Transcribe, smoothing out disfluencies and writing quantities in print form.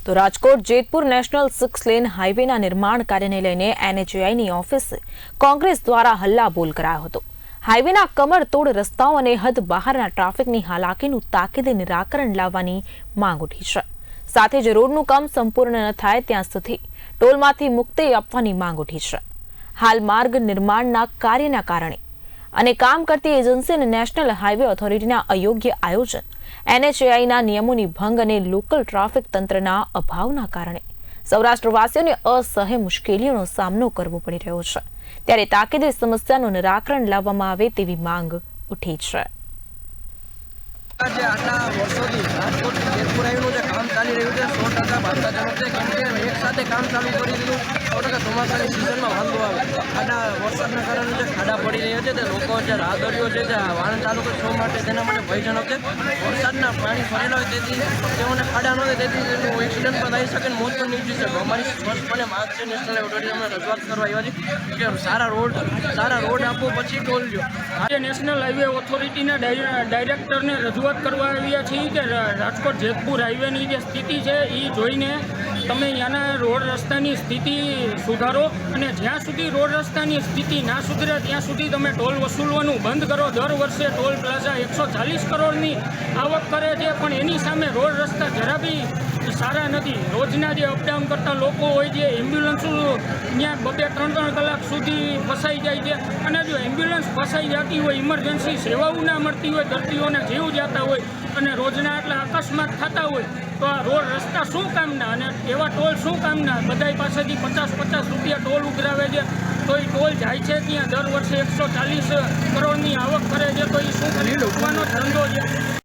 તો Rajkot Jetpur national 6 lane હાઈવેના નિર્માણ કાર્યને લઈને NHAIની ઓફિસે કોંગ્રેસ દ્વારા હલ્લાબોલ કરાયો હતો। હાઈવેના કમરતોડ રસ્તાઓ અને હદ બહારના ટ્રાફિકની હાલાકીનું તાકીદે નિરાકરણ લાવવાની માંગ ઉઠી છે। સાથે જ રોડનું કામ સંપૂર્ણ ન થાય ત્યાં સુધી ટોલમાંથી મુક્તિ આપવાની માંગ ઉઠી છે। હાલ માર્ગ નિર્માણના કાર્યના કારણે અને કામ કરતી એજન્સી અને નેશનલ હાઈવે ઓથોરિટીના અયોગ્ય આયોજન, NHAIના નિયમોની ભંગ અને લોકલ ટ્રાફિક તંત્રના અભાવના કારણે સૌરાષ્ટ્રવાસીઓને અસહ્ય મુશ્કેલીઓનો સામનો કરવો પડી રહ્યો છે। ત્યારે તાકીદે સમસ્યાનું નિરાકરણ લાવવામાં આવે તેવી માંગ ઉઠી છે। આટલા વર્ષોથી રાજકોટ જેતપુર હાઈવેનું જે કામ ચાલી રહ્યું છે 100% બાંધકામ છે, કેમ કે એક સાથે કામ ચાલુ કરી દીધું 100% ચોમાસાની સિઝનમાં વાંધો આવે। આટલા વરસાદના કારણે જે ખાડા પડી રહ્યા છે તે લોકો જે રાહદારીઓ છે જે વાહન ચાલકો શો માટે તેના માટે ભયજનક છે। વરસાદના પાણી ભરેલા હોય તેથી તેઓને ખાડા ન હોય તેથી તેનું એક્સિડન્ટ પણ થઈ શકે, મોત પણ નીપજી શકે। અમારી સ્પષ્ટપણે માંગ છે નેશનલ ઓથોરિટી અમને રજૂઆત કરવા આવ્યા છે કે સારા રોડ આપો પછી ટોલ લ્યો। આજે નેશનલ હાઈવે ઓથોરિટીના ડાયરેક્ટરને રજૂઆત કરવા આવ્યા છીએ કે રાજકોટ જેતપુર હાઈવેની જે સ્થિતિ છે એ જોઈને તમે ત્યાંના રોડ રસ્તાની સ્થિતિ સુધારો અને જ્યાં સુધી રોડ રસ્તાની સ્થિતિ ના સુધરે ત્યાં સુધી તમે ટોલ વસૂલવાનું બંધ કરો। દર વર્ષે ટોલ પ્લાઝા 140 કરોડની આવક કરે છે, પણ એની સામે રોડ રસ્તા જરા બી સારા નથી। રોજના જે અપડાઉન કરતા લોકો હોય છે, એમ્બ્યુલન્સો ત્યાં 2-3 કલાક સુધી ફસાઈ જાય છે, અને જો એમ્બ્યુલન્સ ફસાઈ જતી હોય, ઇમરજન્સી સેવાઓ ના મળતી હોય, દર્દીઓને જીવ જતા હોય અને રોજના આટલા અકસ્માત થતા હોય તો આ રોડ રસ્તા શું કામના અને એવા ટોલ શું કામના? બધાય પાસેથી 50-50 રૂપિયા ટોલ ઉઘરાવે છે, તો એ ટોલ જાય છે ત્યાં દર વર્ષે 140 કરોડની આવક કરે છે, તો એ શું કરી લૂંટવાનો ધંધો છે।